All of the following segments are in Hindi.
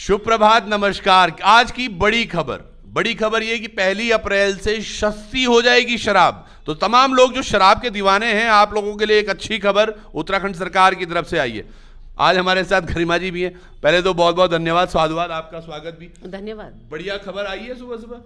शुभ प्रभात, नमस्कार। आज की बड़ी खबर ये कि 1 अप्रैल से सस्ती हो जाएगी शराब। तो तमाम लोग जो शराब के दीवाने हैं, आप लोगों के लिए एक अच्छी खबर उत्तराखंड सरकार की तरफ से आई है। आज हमारे साथ गरिमा जी भी हैं। पहले तो बहुत बहुत धन्यवाद, साधुवाद, आपका स्वागत भी। धन्यवाद। बढ़िया खबर आई है सुबह सुबह।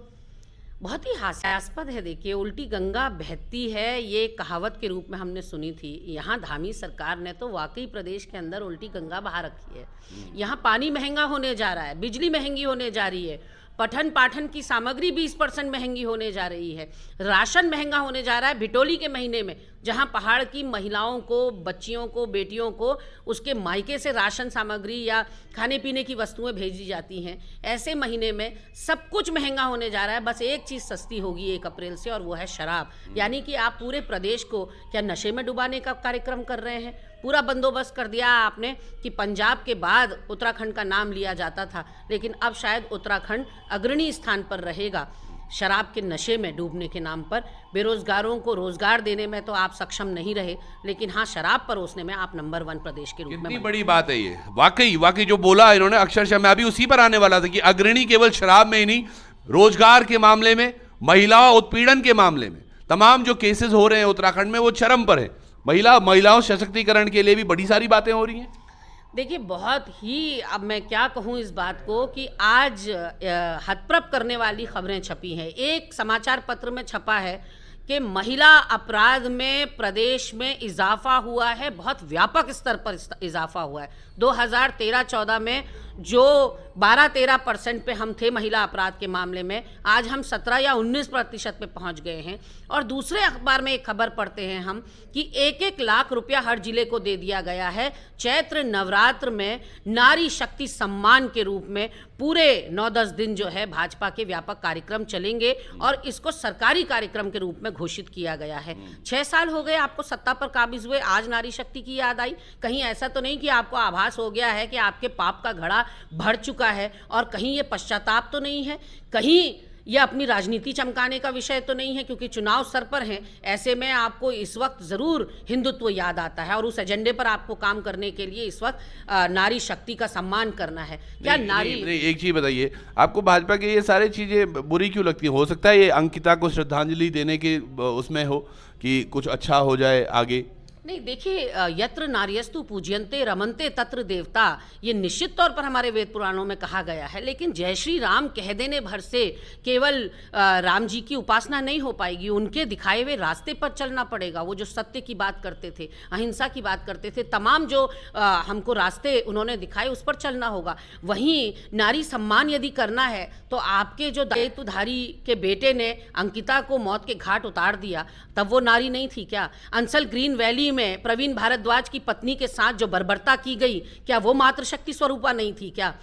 बहुत ही हास्यास्पद है। देखिए, उल्टी गंगा बहती है, ये कहावत के रूप में हमने सुनी थी। यहाँ धामी सरकार ने तो वाकई प्रदेश के अंदर उल्टी गंगा बहा रखी है। यहाँ पानी महंगा होने जा रहा है, बिजली महंगी होने जा रही है, पठन पाठन की सामग्री 20% महंगी होने जा रही है, राशन महंगा होने जा रहा है। भिटोली के महीने में जहां पहाड़ की महिलाओं को, बच्चियों को, बेटियों को उसके मायके से राशन सामग्री या खाने पीने की वस्तुएं भेजी जाती हैं, ऐसे महीने में सब कुछ महंगा होने जा रहा है। बस एक चीज़ सस्ती होगी 1 अप्रैल से, और वो है शराब। यानी कि आप पूरे प्रदेश को क्या नशे में डुबाने का कार्यक्रम कर रहे हैं? पूरा बंदोबस्त कर दिया आपने कि पंजाब के बाद उत्तराखंड का नाम लिया जाता था, लेकिन अब शायद उत्तराखंड अग्रणी स्थान पर रहेगा शराब के नशे में डूबने के नाम पर। बेरोजगारों को रोजगार देने में तो आप सक्षम नहीं रहे, लेकिन हाँ, शराब परोसने में आप नंबर 1 प्रदेश के रूप में। कितनी बड़ी बात है ये। वाकई जो बोला इन्होंने, अक्षरशः मैं अभी उसी पर आने वाला था कि अग्रणी केवल शराब में ही नहीं, रोजगार के मामले में, महिला उत्पीड़न के मामले में तमाम जो केसेस हो रहे हैं उत्तराखंड में वो चरम पर है। महिलाओं सशक्तिकरण के लिए भी बड़ी सारी बातें हो रही हैं। देखिए, बहुत ही, अब मैं क्या कहूँ इस बात को कि आज हतप्रभ करने वाली खबरें छपी हैं। एक समाचार पत्र में छपा है कि महिला अपराध में प्रदेश में इजाफा हुआ है, बहुत व्यापक स्तर पर इजाफा हुआ है। 2013-14 में जो 12-13% पे हम थे महिला अपराध के मामले में, आज हम 17 या 19% पे पहुंच गए हैं। और दूसरे अखबार में एक खबर पढ़ते हैं हम कि 1-1 लाख रुपया हर जिले को दे दिया गया है चैत्र नवरात्र में नारी शक्ति सम्मान के रूप में। पूरे 9-10 दिन जो है भाजपा के व्यापक कार्यक्रम चलेंगे और इसको सरकारी कार्यक्रम के रूप में घोषित किया गया है। 6 साल हो गए आपको सत्ता पर काबिज हुए, आज नारी शक्ति की याद आई? कहीं ऐसा तो नहीं कि आपको आभास हो गया है कि आपके पाप का घड़ा भर चुका है, और कहीं ये पश्चाताप तो नहीं है, कहीं यह अपनी राजनीति चमकाने का विषय तो नहीं है, क्योंकि चुनाव सर पर हैं। ऐसे में आपको इस वक्त ज़रूर हिंदुत्व याद आता है और उस एजेंडे पर आपको काम करने के लिए इस वक्त नारी शक्ति का सम्मान करना है। क्या नारी नहीं, एक चीज़ बताइए, आपको भाजपा की ये सारी चीज़ें बुरी क्यों लगती हैं? हो सकता है ये अंकिता को श्रद्धांजलि देने के उसमें हो कि कुछ अच्छा हो जाए आगे। नहीं, देखिए, यत्र नार्यस्तु पूज्यन्ते रमन्ते तत्र देवता, ये निश्चित तौर पर हमारे वेद पुराणों में कहा गया है। लेकिन जय श्री राम कह देने भर से केवल राम जी की उपासना नहीं हो पाएगी, उनके दिखाए हुए रास्ते पर चलना पड़ेगा। वो जो सत्य की बात करते थे, अहिंसा की बात करते थे, तमाम जो हमको रास्ते उन्होंने दिखाए उस पर चलना होगा। वहीं नारी सम्मान यदि करना है तो आपके जो दायित्वधारी के बेटे ने अंकिता को मौत के घाट उतार दिया, तब वो नारी नहीं थी क्या? अंसल ग्रीन वैली में प्रवीण भारद्वाज की पत्नी के साथ जो बर्बरता की गई, क्या वो मातृशक्ति स्वरूपा नहीं थी क्या?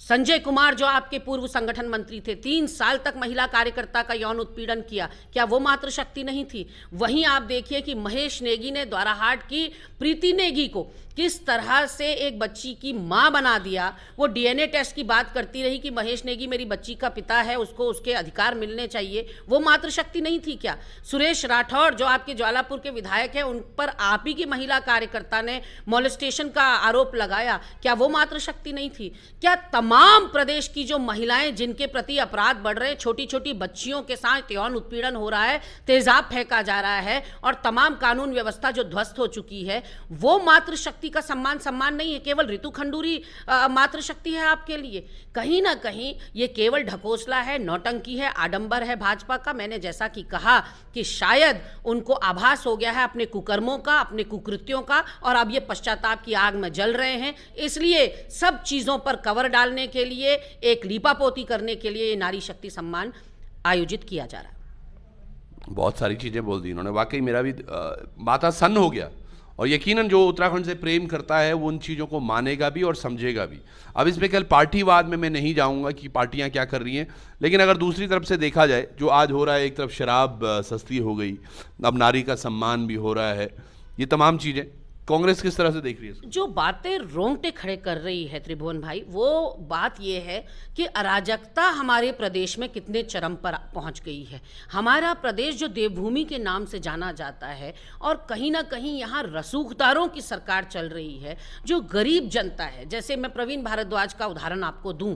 संजय कुमार जो आपके पूर्व संगठन मंत्री थे, 3 साल तक महिला कार्यकर्ता का यौन उत्पीड़न किया, क्या वो मातृशक्ति नहीं थी? वहीं आप देखिए कि महेश नेगी ने द्वाराहाट की प्रीति नेगी को किस तरह से एक बच्ची की मां बना दिया। वो डीएनए टेस्ट की बात करती रही कि महेश नेगी मेरी बच्ची का पिता है, उसको उसके अधिकार मिलने चाहिए। वो मातृशक्ति नहीं थी क्या? सुरेश राठौड़ जो आपके ज्वालापुर के विधायक हैं, उन पर आप ही की महिला कार्यकर्ता ने मोलेस्टेशन का आरोप लगाया, क्या वो मातृशक्ति नहीं थी? क्या तमाम प्रदेश की जो महिलाएं जिनके प्रति अपराध बढ़ रहे हैं, छोटी छोटी बच्चियों के साथ यौन उत्पीड़न हो रहा है, तेजाब फेंका जा रहा है और तमाम कानून व्यवस्था जो ध्वस्त हो चुकी है, वो मातृशक्ति का सम्मान नहीं है? केवल ऋतु खंडूरी मातृशक्ति है आपके लिए? कहीं ना कहीं ये केवल ढकोसला है, नौटंकी है, आडंबर है भाजपा का। मैंने जैसा कि कहा कि शायद उनको आभास हो गया है अपने कुकर्मों का, अपने कुकृत्यों का, और अब ये पश्चाताप की आग में जल रहे हैं। इसलिए सब चीजों पर कवर डालने के लिए, एक लीपापोती करने के लिए ये नारी शक्ति सम्मान आयोजित किया जा रहा है। बहुत सारी चीज़ें बोल दी इन्होंने, वाकई मेरा भी माथा सन्न हो गया। और यकीनन जो उत्तराखंड से प्रेम करता है वो उन चीज़ों को मानेगा भी और समझेगा भी। अब इसमें कल पार्टीवाद में मैं नहीं जाऊंगा कि पार्टियां क्या कर रही हैं, लेकिन अगर दूसरी तरफ से देखा जाए, जो आज हो रहा है, एक तरफ शराब सस्ती हो गई, अब नारी का सम्मान भी हो रहा है, ये तमाम चीज़ें कांग्रेस किस तरह से देख रही है इसको? जो बातें रोंगटे खड़े कर रही है त्रिभुवन भाई, वो बात ये है कि अराजकता हमारे प्रदेश में कितने चरम पर पहुंच गई है। हमारा प्रदेश जो देवभूमि के नाम से जाना जाता है और कहीं ना कहीं यहाँ रसूखदारों की सरकार चल रही है। जो गरीब जनता है, जैसे मैं प्रवीण भारद्वाज का उदाहरण आपको दूं,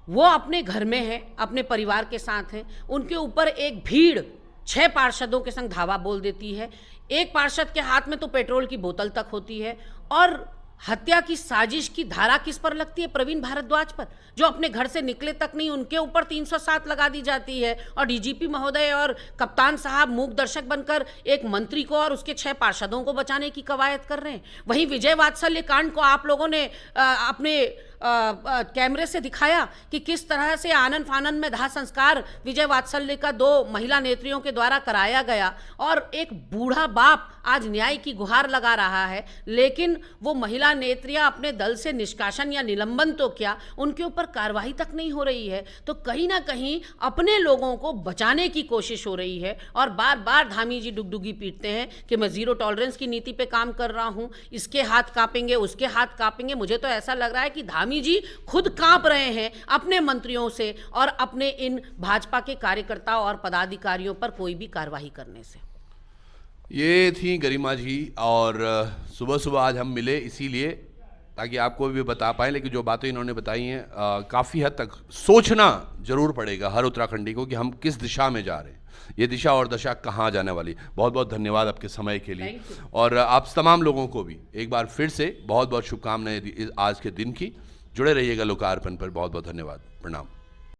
वो अपने घर में है, अपने परिवार के साथ हैं, उनके ऊपर एक भीड़ 6 पार्षदों के संग धावा बोल देती है। एक पार्षद के हाथ में तो पेट्रोल की बोतल तक होती है और हत्या की साजिश की धारा किस पर लगती है? प्रवीण भारद्वाज पर, जो अपने घर से निकले तक नहीं, उनके ऊपर 307 लगा दी जाती है। और डीजीपी महोदय और कप्तान साहब मूक दर्शक बनकर एक मंत्री को और उसके 6 पार्षदों को बचाने की कवायद कर रहे हैं। वहीं विजय वात्सल्य कांड को आप लोगों ने अपने कैमरे से दिखाया कि किस तरह से आनन फानन में दाह संस्कार विजय वात्सल्य का 2 महिला नेत्रियों के द्वारा कराया गया और एक बूढ़ा बाप आज न्याय की गुहार लगा रहा है, लेकिन वो महिला नेत्रियां अपने दल से निष्कासन या निलंबन तो क्या, उनके ऊपर कार्रवाई तक नहीं हो रही है। तो कहीं ना कहीं अपने लोगों को बचाने की कोशिश हो रही है और बार बार धामी जी डुगडुगी पीटते हैं कि मैं जीरो टॉलरेंस की नीति पे काम कर रहा हूं, इसके हाथ कांपेंगे, उसके हाथ कांपेंगे। मुझे तो ऐसा लग रहा है कि धामी जी खुद कांप रहे हैं अपने मंत्रियों से और अपने इन भाजपा के कार्यकर्ताओं और पदाधिकारियों पर कोई भी कार्रवाई करने से। ये थी गरिमा जी और सुबह सुबह आज हम मिले इसीलिए ताकि आपको भी बता पाएं, लेकिन जो बातें इन्होंने बताई हैं काफ़ी हद तक सोचना जरूर पड़ेगा हर उत्तराखंडी को कि हम किस दिशा में जा रहे हैं, ये दिशा और दशा कहाँ जाने वाली। बहुत बहुत धन्यवाद आपके समय के लिए और आप तमाम लोगों को भी एक बार फिर से बहुत बहुत शुभकामनाएं आज के दिन की। जुड़े रहिएगा लोकार्पण पर। बहुत बहुत धन्यवाद। प्रणाम।